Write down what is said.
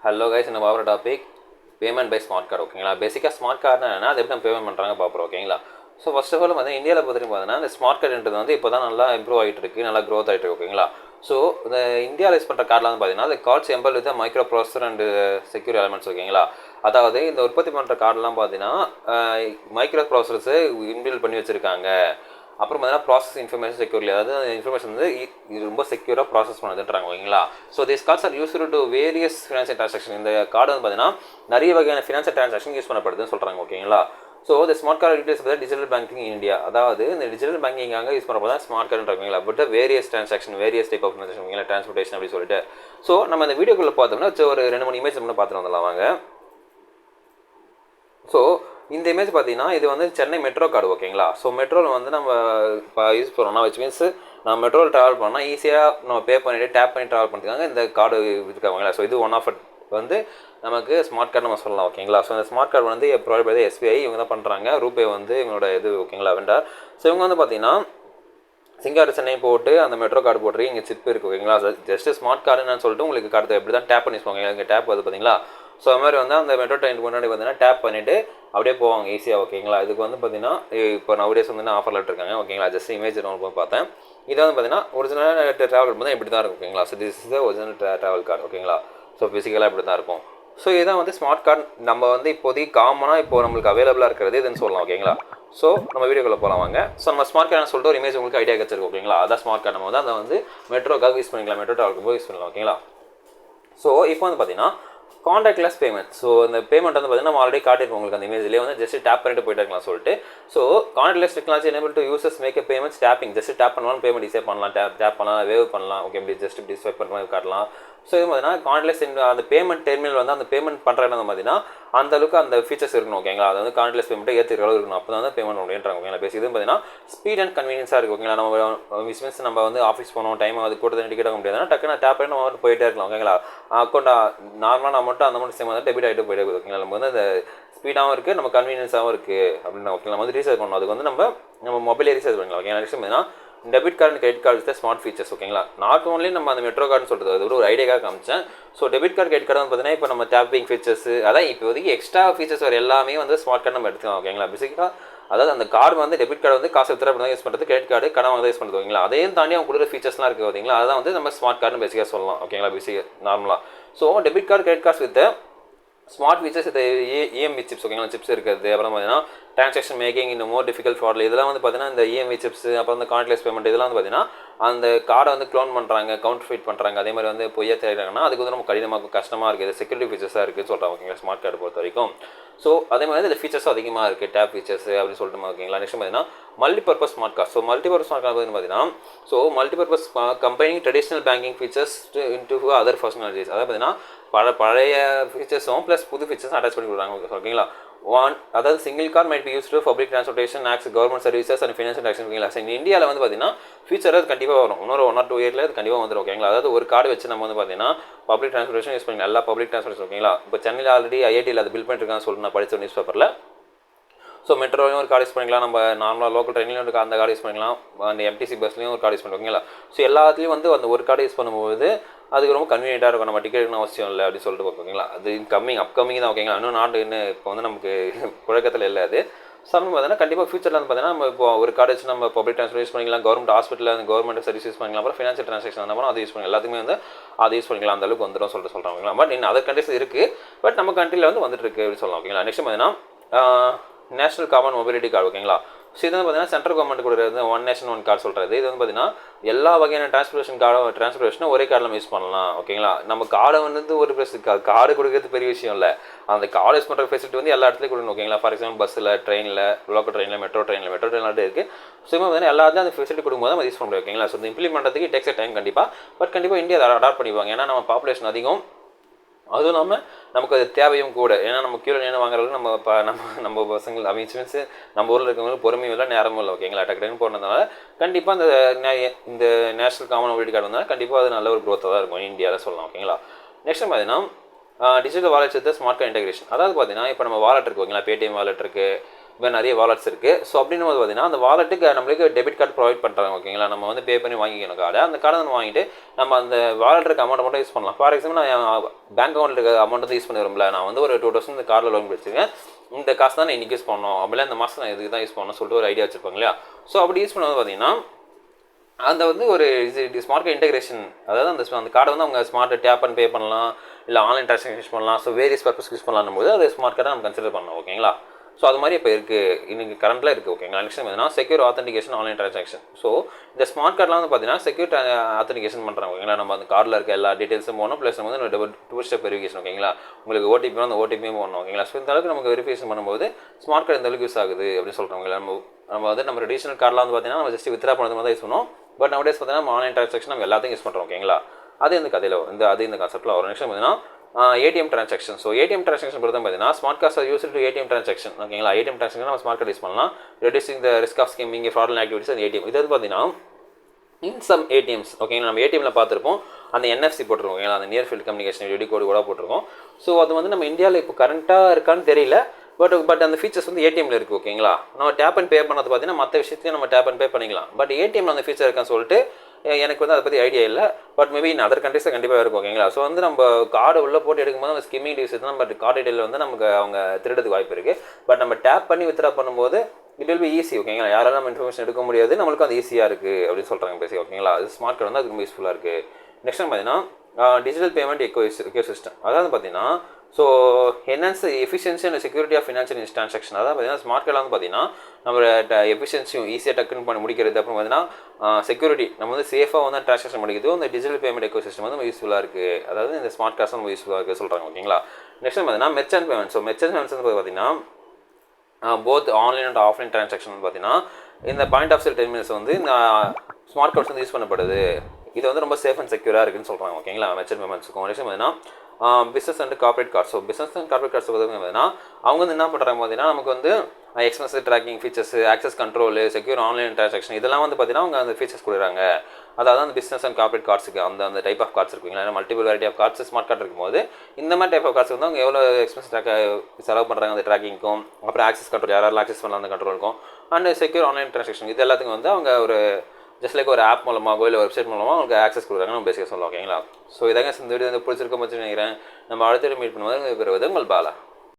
Hello guys, நம்ம பார்க்குற topic payment by smart card. ஓகேங்களா? பேசிக்காக ஸ்மார்ட் கார்டுனா என்ன, அது எப்படி நம்ம பேமெண்ட் பண்ணுறாங்க பார்க்குறோம். ஓகேங்களா? ஸோ ஃபர்ஸ்ட் ஆஃப் ஆல் வந்து இந்தியாவில் பார்த்தீங்கன்னா இந்த ஸ்மார்ட் கார்டுன்றது வந்து இப்போ தான் நல்லா இம்ப்ரூவ் ஆகிட்டு இருக்குது, நல்லா க்ரோத் ஆகிட்டு இருக்கு. ஓகேங்களா? ஸோ இந்த இந்தியாவில் யூஸ் பண்ணுற கார்டில் வந்து பார்த்தீங்கன்னா இந்த cards embed with microprocessor and secure elements. ஓகேங்களா? அதாவது இந்த உற்பத்தி பண்ணுற கார்டெலாம் பார்த்தீங்கன்னா மைக்ரோ ப்ராசஸர்ஸை இன்பில்ட் பண்ணி வச்சுருக்காங்க. அப்புறம் பார்த்தீங்கன்னா ப்ராசஸ் இன்ஃபர்மேஷன் செக்யூர்லி, அதாவது அந்த இன்ஃபர்மேஷன் வந்து இது ரொம்ப செக்யூராக ப்ராசஸ் பண்ணுதுன்றாங்க. ஓகேங்களா? So this cards are used to various financial transaction. இந்த கார்டு வந்து பார்த்தீங்கன்னா நிறைய வகையான ஃபினான்ஷியல் ட்ரான்சாக்ஷன் யூஸ் பண்ணப்படுதுன்னு சொல்கிறாங்க. ஓகேங்களா? ஸோ இந்த ஸ்மார்ட் கார்டு யூட்டிலைஸ் பண்ணி டிஜிட்டல் பேங்கிங் இன் இந்தியா, அதாவது இந்த டிஜிட்டல் பேங்கிங்காக யூஸ் பண்ணுறது தான் ஸ்மார்ட் கார்டுன்றாங்களா. But various transaction, various type of transaction, transportation அப்படி சொல்லிட்டு. ஸோ நம்ம இந்த வீடியோக்குள்ளே பார்த்தோம்னா ஒரு 2-3 இமேஜ் மட்டும் பார்த்துட்டு வந்துடலாம் வாங்க. ஸோ இந்த இமேஜ் பார்த்தீங்கன்னா இது வந்து சென்னை மெட்ரோ கார்டு. ஓகேங்களா? ஸோ மெட்ரோவில் வந்து நம்ம இப்போ யூஸ் பண்ணுறோம்னா விச் மீன்ஸ் நம்ம மெட்ரோவில் ட்ராவல் பண்ணால் ஈஸியாக நம்ம பே பண்ணிவிட்டு டேப் பண்ணி ட்ராவல் பண்ணிருக்காங்க இந்த கார்டு இருக்காங்களா. ஸோ இது ஒன் ஆஃப் இட் வந்து நமக்கு ஸ்மார்ட் கார்டு நம்ம சொல்லலாம். ஓகேங்களா? ஸோ இந்த ஸ்மார்ட் கார்டு வந்து ப்ரொவைட் பை எஸ்பிஐ இவங்க தான் பண்ணுறாங்க. ரூபே வந்து இவங்களோட இது. ஓகேங்களா? வெண்டார். ஸோ இவங்க வந்து பார்த்தீங்கன்னா சிங்கார் சென்னை போட்டு அந்த மெட்ரோ கார்டு போட்டுருக்கு. இங்கே சிப் இருக்குது. ஓகேங்களா? ஜஸ்ட் ஸ்மார்ட் கார்டுன்னு சொல்லிட்டு உங்களுக்கு கார்டு எப்படி தான் டேப் பண்ணி போங்க. இங்கே டேப் வந்து பார்த்தீங்களா. ஸோ அது மாதிரி வந்து அந்த மெட்ரோ ட்ரெயினுக்கு முன்னாடி பார்த்தீங்கன்னா டேப் பண்ணிவிட்டு அப்படியே போவாங்க ஈஸியாக. ஓகேங்களா? இதுக்கு வந்து பார்த்தீங்கன்னா இப்போ நவடேஸ் வந்து ஆஃபரில் இருக்காங்க. ஓகேங்களா? ஜஸ்ட் இமேஜ் ஒன்று பார்த்தேன். இது வந்து பார்த்தீங்கன்னா ஒரிஜினல் ட்ராவல் பார்த்தா இப்படி தான் இருக்கும். ஓகேங்களா? So this is the original travel card. ஓகேங்களா? ஸோ ஃபிசிக்கலாக இப்படி தான் இருக்கும். ஸோ இதுதான் வந்து ஸ்மார்ட் கார்டு நம்ம வந்து இப்போதைக்கு காமனாக இப்போ நம்மளுக்கு அவைலபிளாக இருக்கிறது இதுன்னு சொல்லலாம். ஓகேங்களா? ஸோ நம்ம வீடியோக்குள்ளே போகலாம் வாங்க. ஸோ நம்ம ஸ்மார்ட் கார்டு சொல்லிட்டு ஒரு இமேஜ் உங்களுக்கு ஐடியா கிடச்சிருக்கு. ஓகேங்களா? அதான் ஸ்மார்ட் கார்டு. நம்ம வந்து அதை வந்து மெட்ரோக்காக யூஸ் பண்ணிக்கலாம், மெட்ரோ ட்ராவலுக்கு போய் யூஸ் பண்ணலாம். ஓகேங்களா? ஸோ இப்போ வந்து பார்த்தீங்கன்னா கான்டாக்ட்லெஸ் பேமெண்ட். ஸோ இந்த பேமெண்ட் வந்து பார்த்தீங்கன்னா நம்ம ஆல்ரெடி காட்டிருக்கோம் உங்களுக்கு அந்த இமேஜ்லேயே வந்து ஜஸ்ட் டேப் பண்ணிட்டு போயிட்டு இருக்கலாம் சொல்லிட்டு. So contactless technology enable to users make payments tapping. Just tap பண்ணலாம், பேமெண்ட் ஈஸியாக பண்ணலாம். டேப் பண்ணலாம், வேவ் பண்ணலாம். ஓகே, இப்படி ஜஸ்ட் இப்படி ஸ்வைப் பண்ணுற மாதிரி காட்டலாம். ஸோ இது பார்த்தீங்கன்னா கான்டாக்ட்லெஸ் அந்த பேமெண்ட் டெர்மினல் வந்து அந்த பேமெண்ட் பண்ணுற இடம் பார்த்தீங்கன்னா அந்த அளவுக்கு அந்த ஃபீச்சர்ஸ் இருக்கணும். ஓகேங்களா? அது வந்து கான்டாக்ட்லெஸ் பேமெண்ட்டை ஏற்றுக்கிற அளவு இருக்கணும். அப்போ தான் வந்து பேமெண்ட் அப்படின்றாங்க. ஓகேங்களா? பேசி இது பார்த்தீங்கன்னா ஸ்பீட் அண்ட் கன்வீனியன்ஸாக இருக்குது. ஓகேங்களா? நம்ம மீன்ஸ் நம்ம வந்து ஆஃபீஸ் போனோம், டைம் அது கூட டிக்கெட் ஆக முடியாதுன்னா டக்குன்னு டேப் பண்ணி நம்ம போயிட்டே இருக்கலாம். ஓகேங்களா? அக்கௌண்ட் நார்மலான அமௌண்ட்டு அந்த அமௌண்ட் சேம் வந்து டெபிட் ஆகிட்டு போயிட்டே இருக்குது. ஓகேங்களா? நம்ம வந்து அந்த ஸ்பீடாகவும் இருக்குது, நம்ம கன்வீனியன்ஸாகவும் இருக்குது அப்படின்னா. ஓகே, நம்ம வந்து ரீசார்ஜ் பண்ணணும். அதுக்கு வந்து நம்ம மொபைலே ரீசார்ஜ் பண்ணிக்கலாம். ஓகே, நெக்ஸ்ட் பார்த்தீங்கன்னா debit card and credit card is smart features. ஓகேங்களா? நாட் ஓன்லி நம்ம அந்த மெட்ரோ கார்டுன்னு சொல்கிறது அது ஒரு ஐடியாக்காக காமிச்சேன். So debit card credit card வந்து பார்த்தீங்கன்னா இப்போ நம்ம டேப்பிங் ஃபீச்சர்ஸ், அதான் இப்போதைக்கு எக்ஸ்ட்ரா ஃபீச்சர்ஸ் வர எல்லாமே வந்து ஸ்மார்ட் கார்டு நம்ம எடுத்துக்கலாம். ஓகேங்களா? பேசிக்காக அதாவது அந்த கார்டு வந்து டெபிட் கார்டு வந்து காசு எடுத்துகிட்டு தான் யூஸ் பண்ணுறது, கிரெடிட் கார்டு கடன் வாங்க யூஸ் பண்ணுறது. ஓகேங்களா? அதையும் தாண்டி அவங்க கொடுக்குற ஃபீச்சர்ஸ்லாம் இருக்குது. ஓகேங்களா? அதான் வந்து நம்ம ஸ்மார்ட் கார்டுன்னு பேசிக்காக சொல்லலாம். ஓகேங்களா? பேசிக்காக நார்மலாக. So debit card credit cards with smart features இது இஎம்ஐ சிப்ஸ். ஓகேங்களா? சிப்ஸ் இருக்குது. அப்புறம் பார்த்தீங்கன்னா ட்ரான்சாக்ஷன் மேக்கிங் இன்னும் மோர் டிஃபிகல்ட் ஃபார்டில் இதெல்லாம் வந்து பார்த்தீங்கன்னா இந்த இஎம்ஐ சிப்ஸ், அப்புறம் இந்த கான்டாக்ட்லெஸ் பேமெண்ட் இதெல்லாம் வந்து பார்த்தீங்கன்னா அந்த கார்டை வந்து க்ளோன் பண்ணுறாங்க, கவுண்டர் ஃபீட் பண்ணுறாங்க. அதே மாதிரி வந்து பொய்யா தேடுறாங்கன்னா அதுக்கு வந்து நம்ம கடினமாக கஷ்டமாக இருக்குது. செக்யூரிட்டி ஃபீச்சர்ஸாக இருக்குதுன்னு சொல்கிறாங்க. ஓகேங்களா? ஸ்மார்ட் கார்டு பொறுத்த வரைக்கும். ஸோ அதே மாதிரி இந்த ஃபீச்சர்ஸும் அதிகமாக இருக்குது, டேப் ஃபீச்சர்ஸ் அப்படின்னு சொல்லிட்டு. ஓகேங்களா? நெக்ஸ்ட் பார்த்தீங்கன்னா multipurpose smart card. So multipurpose smart card பார்த்தீங்கன்னா multipurpose combining traditional banking features into other functionalities. அதாவது பார்த்தீங்கன்னா பழைய ஃபீச்சர்ஸும் ப்ளஸ் புது ஃபீச்சர்ஸும் அட்டாச் பண்ணி கொடுக்குறாங்க. ஓகேங்களா? அதாவது single card might be use to public transportation, access government services and financial transaction. ஓகேங்களா? ஸோ இந்தியாவில் வந்து பார்த்தீங்கன்னா ஃபியூச்சர் அது கண்டிப்பாக வரும். இன்னொரு 1 or 2 இயரில் அது கண்டிப்பாக வந்துடும். ஓகேங்களா? அதாவது ஒரு கார்டு வச்சு நம்ம வந்து பார்த்தீங்கன்னா பப்ளிக் ட்ரான்ஸ்போர்ட்டேஷன் யூஸ் பண்ணிக்கலாம், எல்லா பப்ளிக் ட்ரான்ஸ்போர்ட்டேஷன். ஓகேங்களா? இப்போ சென்னையில் ஆல்ரெடி ஐஐடியில் அது பில் பண்ணிருக்கான்னு சொல்லிட்டு நான் படித்த நியூஸ் பேப்பரில். ஸோ மெட்ரோலையும் ஒரு கார்டு யூஸ் பண்ணிக்கலாம், நம்ம நார்மலாக லோக்கல் ட்ரெயின்லையும் ஒரு அந்த கார்டு யூஸ் பண்ணிக்கலாம், அந்த எம்டிசி பஸ்லையும் ஒரு கார்டு யூஸ் பண்ணிக்கலாம். ஓகேங்களா? ஸோ எல்லாத்துலேயும் வந்து அந்த ஒரு கார்டு யூஸ் பண்ணும்போது அதுக்கு ரொம்ப கன்வீனியன்ட்டாக இருக்கும். நம்ம டிக்கெட் எடுக்கணும் அவசியம் இல்லை அப்படின்னு சொல்லிட்டு ஓகேங்களா? அது அப்கமிங் தான். ஓகேங்களா? இன்னும் நாட்டு இன்னும் இப்போ வந்து நமக்கு புழக்கத்தில் இல்லை அது. சம்னு பார்த்தீங்கன்னா கண்டிப்பாக ஃபியூச்சரில் வந்து பார்த்தீங்கன்னா நம்ம இப்போ ஒரு கார்டு வச்சு நம்ம பப்ளிக் ட்ரான்ஸ்போர்ட் யூஸ் பண்ணிக்கலாம், கவர்மெண்ட் ஹாஸ்பிட்டலில் அந்த கவர்மெண்ட் சர்வீஸ் யூஸ் பண்ணிக்கலாம், அப்புறம் ஃபினான்ஷியல் ட்ரான்சாக்ஷன் வந்தாலும் அதை யூஸ் பண்ணிக்கலாம். எல்லாத்துக்குமே வந்து அதை யூஸ் பண்ணிக்கலாம், அந்த அளவுக்கு வந்துடும் சொல்லிட்டு சொல்கிறாங்க. பட் இன்னும் அதர் கண்ட்ரீஸ் இருக்குது, பட் நம்ம கண்ட்ரியில் வந்து வந்துட்டு இருக்கு அப்படின்னு சொல்லலாம். ஓகேங்களா? நெக்ஸ்ட் பார்த்தீங்கன்னா நேஷனல் காமன் மொபிலிட்டி கார்டு. ஓகேங்களா? ஸோ இது வந்து பார்த்தீங்கன்னா சென்ட்ரல் கவர்மெண்ட் கொடுக்குறது ஒன் நேஷன் ஒன் கார்டு சொல்கிறது. இது வந்து பார்த்தீங்கன்னா எல்லா வகையான டிரான்ஸ்போர்ட்டேஷனை ஒரே கார்டில் நம்ம யூஸ் பண்ணலாம். ஓகேங்களா? நம்ம கார்டை வந்து ஒரு கார்டு கொடுக்குறது பெரிய விஷயம் இல்லை, அந்த கார்டு யூஸ் பண்ணுற ஃபெசிலிட்டி வந்து எல்லா இடத்துலையும் கொடுக்கணும். ஓகேங்களா? ஃபார் எக்ஸாம்பிள் பஸ்ஸில், ட்ரெயினில், லோக்கல் ட்ரெயினில், மெட்ரோ ட்ரெயினில் இருக்குது. ஸோ இது பார்த்தீங்கன்னா எல்லாத்தையும் அந்த ஃபெசிலிட்டி கொடுக்கும்போது நம்ம யூஸ் பண்ண முடியும். ஓகேங்களா? ஸோ இந்த இம்ப்ளிமெண்ட் பண்ணுறதுக்கு டேக்ஸ் டைம் கண்டிப்பாக, பட் கண்டிப்பாக இந்தியா அதை அடாப்ட் பண்ணிப்பாங்க. ஏன்னா நம்ம பாப்புலேஷன் அதிகம், அதுவும் இல்லாமல் நமக்கு அது தேவையும் கூட. ஏன்னா நம்ம கீழே நின்று வாங்குறதுக்கு நம்ம பசங்கள் மீன்ஸ் நம்ம ஊரில் இருக்கவங்களுக்கு பொறுமையும் இல்லை, நேரமும் இல்லை. ஓகேங்களா? டக்குன்னு போனதுனால கண்டிப்பாக இந்த நேஷனல் காமன் மொபிலிட்டி கார்டு வந்தால் கண்டிப்பாக அது நல்ல ஒரு க்ரோத்தாக தான் இருக்கும் இந்தியாவில் சொல்லலாம். ஓகேங்களா? நெக்ஸ்ட் பார்த்தீங்கன்னா digital wallets with smart card integration. அதாவது பார்த்தீங்கன்னா இப்போ நம்ம வாலெட் இருக்குது. ஓகேங்களா? பேடிஎம் வாலெட் இருக்குது, இப்போ நிறைய வாலெட்ஸ் இருக்குது. ஸோ அப்படின்னும் போது பார்த்தீங்கன்னா அந்த வாலெட்டுக்கு நம்மளுக்கு டெபிட் கார்டு ப்ரொவைட் பண்ணுறாங்க ஓகேங்களா. நம்ம வந்து பே பண்ணி வாங்கிக்கணும் கார்டை. அந்த கார்டை நம்ம வாங்கிட்டு நம்ம அந்த வாலெட் இருக்க அமௌண்ட் மட்டும் யூஸ் பண்ணலாம். ஃபார் எக்ஸாம்பிள் நான் பேங்க் அக்கௌண்ட்டில் இருக்க அமௌண்ட் வந்து யூஸ் பண்ணி வரும்ல, நான் வந்து ஒரு 2000 இந்த கார்டில் லோன் பிடிச்சிருக்கேன், இந்த காசு தான் நான் இன்றைக்கி யூஸ் பண்ணணும் அப்படிலாம் இந்த மாதம் நான் இதுக்கு தான் யூஸ் பண்ணணும்னு சொல்லிட்டு ஒரு ஐடியா வச்சுருப்பாங்க இல்லையா. ஸோ அப்படி யூஸ் பண்ணும்போது பார்த்தீங்கன்னா அந்த வந்து ஒரு ஸ்மார்ட் கார்டு இன்டெகிரேஷன், அதாவது அந்த கார்டை வந்து அவங்க ஸ்மார்ட் டேப் அண்ட் பே பண்ணலாம், இல்லை ஆன்லைன் ட்ரான்சாக்ஷன் யூஸ் பண்ணலாம். ஸோ வேரியஸ் பர்பஸ் யூஸ் பண்ணலாம் போது அது ஸ்மார்ட் கார்டை நம்ம கன்சிடர் பண்ணலாம் ஓகேங்களா. ஸோ அது மாதிரி இப்போ இருக்குது, இன்றைக்கி கரண்ட்டில் இருக்குது ஓகேங்களா. நெக்ஸ்ட் பார்த்தீங்கன்னா secure authentication online transaction. So இந்த ஸ்மார்ட் கார்டெலாம் வந்து பார்த்தீங்கன்னா செக்யூர் ஆத்தென்டிகேஷன் பண்ணுறாங்க ஓகேங்களா. நம்ம அந்த கார்டில் இருக்க எல்லா டீட்டெயில்ஸும் போகணும், ப்ளஸ் நம்ம வந்து 2 ஸ்டெப் வெரிஃபிகேஷன் ஓகேங்களா. உங்களுக்கு ஓடிபி அந்த ஓடிபியும் போகணும் ஓகேங்களா. ஸோ இந்த அளவுக்கு நமக்கு வெரிஃபிகேஷன் பண்ணும்போது ஸ்மார்ட் கார்டு இந்த அளவுக்கு யூஸ் ஆகுது அப்படின்னு சொல்கிறாங்க. நம்ம வந்து நம்ம ட்ரெடிஷனல் கார்டெலாம் வந்து பார்த்தீங்கன்னா நம்ம ஜஸ்ட் வித்ரா பண்ணுறது மாதிரி தான் யூஸ் பண்ணுவோம். பட் நவடேஸ் பார்த்தீங்கன்னா நம்ம ஆன்லைன் ட்ரான்சாக்ஷன் நம்ம எல்லாத்தையும் யூஸ் பண்ணுறோம் ஓகேங்களா. அது இந்த கதையில் இந்த கான்செப்ட்டில் ஒரு நிமிஷம் பார்த்தீங்கன்னா ATM transaction. So ATM transaction பொறுத்த பார்த்தீங்கன்னா smart cards are used to ATM transaction ஓகேங்களா. ஏடிஎம் ட்ரான்சாக்ஷன் நம்ம ஸ்மார்ட் கார்டு யூஸ் பண்ணலாம். Reducing the risk of skimming fraudulent activities அந்த ஏடிஎம். இது வந்து பார்த்தீங்கன்னா இன் சம் ஏடிஎம்ஸ் ஓகேங்களா. நம்ம ஏடிஎம்ல பார்த்துருப்போம் அந்த NFC போட்டிருக்கோம் ஓகேங்களா, அந்த நியர் ஃபீல்ட் கம்யூனிகேஷன் ரெடி கோடு கூட போட்டிருக்கோம். ஸோ அது வந்து நம்ம இந்தியாவில் இப்போ கரண்ட்டாக இருக்கான்னு தெரியல, பட் அந்த ஃபீச்சர்ஸ் வந்து ஏடிஎம்ல இருக்குது ஓகேங்களா. நம்ம டேப் அண்ட் பே பண்ணது பார்த்தீங்கன்னா மற்ற விஷயத்தையும் நம்ம டேப் அண்ட் பே பண்ணிக்கலாம். பட் ஏடிஎம்ல அந்த ஃபீச்சர் இருக்கான்னு சொல்லிட்டு எனக்கு வந்து அதை பற்றி ஐடியா இல்லை. பட் மேபி இன் அதர் கண்ட்ரீஸில் கண்டிப்பாக இருக்கும் ஓகேங்களா. ஸோ வந்து நம்ம கார்டு உள்ளே போட்டு எடுக்கும்போது அந்த ஸ்கிம்மிங் டிவைஸ் தான், பட் கார்டு டீட்டெயில் வந்து நமக்கு அவங்க திருடுறதுக்கு வாய்ப்பு இருக்குது. பட் நம்ம டேப் பண்ணி வித்ரா பண்ணும்போது இட் வில் பி ஈஸி ஓகேங்களா. யாராலும் நம்ம இன்ஃபர்மேஷன் எடுக்க முடியாது, நம்மளுக்கும் அது ஈஸியாக இருக்குது அப்படின்னு சொல்கிறாங்க பேசி ஓகேங்களா. அது ஸ்மார்ட் கார்டு வந்து அது ரொம்ப யூஸ்ஃபுல்லாக இருக்குது. நெக்ஸ்ட் பார்த்தீங்கன்னா டிஜிட்டல் பேமெண்ட் எக்கோ சிஸ்டம். அதாவது பார்த்தீங்கன்னா so enhance efficiency and security of financial transaction. அதாவது பார்த்தீங்கன்னா ஸ்மார்ட் கார்டில் வந்து பார்த்தீங்கன்னா நம்ம எஃபிஷியன்சியும் ஈஸியாக டக்குன்னு பண்ணி முடிக்கிறது. அப்புறம் பார்த்தீங்கன்னா செக்யூரிட்டி நம்ம வந்து சேஃபாக வந்து ட்ரான்சாக்ஷன் பண்ணிக்கிறது இந்த டிஜிட்டல் பேமெண்ட் எக்கோ சிஸ்டம் வந்து யூஸ்ஃபுல்லாக இருக்குது. அதாவது இந்த ஸ்மார்ட் கார்ட்ஸ் நம்ம யூஸ்ஃபுல்லாக இருக்குது சொல்கிறாங்க ஓகேங்களா. நெக்ஸ்ட் பார்த்தீங்கன்னா merchant payment. So merchant payments வந்து பார்த்தீங்கன்னா both online and offline transaction வந்து பார்த்தீங்கன்னா இந்த பாயிண்ட் ஆஃப் சேல் டெர்மினல்ஸ் வந்து இந்த ஸ்மார்ட் கார்ட்ஸ் வந்து யூஸ் பண்ணப்படுது. இது வந்து ரொம்ப சேஃப் அண்ட் செக்யூராக இருக்குன்னு சொல்கிறாங்க ஓகேங்களா. மெர்ச்சன்ட் பேமெண்ட்ஸுக்கும் நெக்ஸ்ட் பார்த்தீங்கன்னா business and corporate cards. So business and corporate cards பார்த்தீங்கன்னா அவங்க வந்து என்ன பண்ணுறாங்க பார்த்தீங்கன்னா நமக்கு வந்து expense tracking features, access control, secure online transaction இதெல்லாம் வந்து பார்த்தீங்கன்னா அவங்க அந்த ஃபீச்சர்ஸ் கொடுக்குறாங்க. அதாவது அந்த பிஸ்னஸ் அண்ட் கார்பரேட் கார்ட்ஸுக்கு அந்த டைப் ஆஃப் கார்ட்ஸ் இருக்குங்களா, multiple variety of cards smart card இருக்கும்போது இந்த மாதிரி டைப் ஆஃப் கார்ட்ஸ் வந்து அவங்க எவ்வளோ எக்ஸ்பென்ஸ் செலவு பண்ணுறாங்க அந்த ட்ராக்கிங்க்கும், அப்புறம் ஆக்சஸ் கண்ட்ரோல் யாரெல்லாம் ஆக்சஸ் பண்ணலாம் அந்த கண்ட்ரோல் இருக்கும், அண்ட் செக்யூர் ஆன்லைன் ட்ரான்சாக்ஷன் இது எல்லாத்துக்கும் வந்து அவங்க ஒரு ஜஸ்ட் லைக் ஒரு ஆப் மூலமாக இல்லை வெப்சைட் மூலமாக உங்களுக்கு ஆக்சஸ் கொடுக்குறாங்க நம்ம பேசிக்க சொல்லலாம் ஓகேங்களா. ஸோ இதாங்க இந்த வீடியோ வந்து பிடிச்சிருக்க மாதிரி நினைக்கிறேன். நம்ம அடுத்த மீட் பண்ணும்போது பெறுவது உங்கள் பாலா.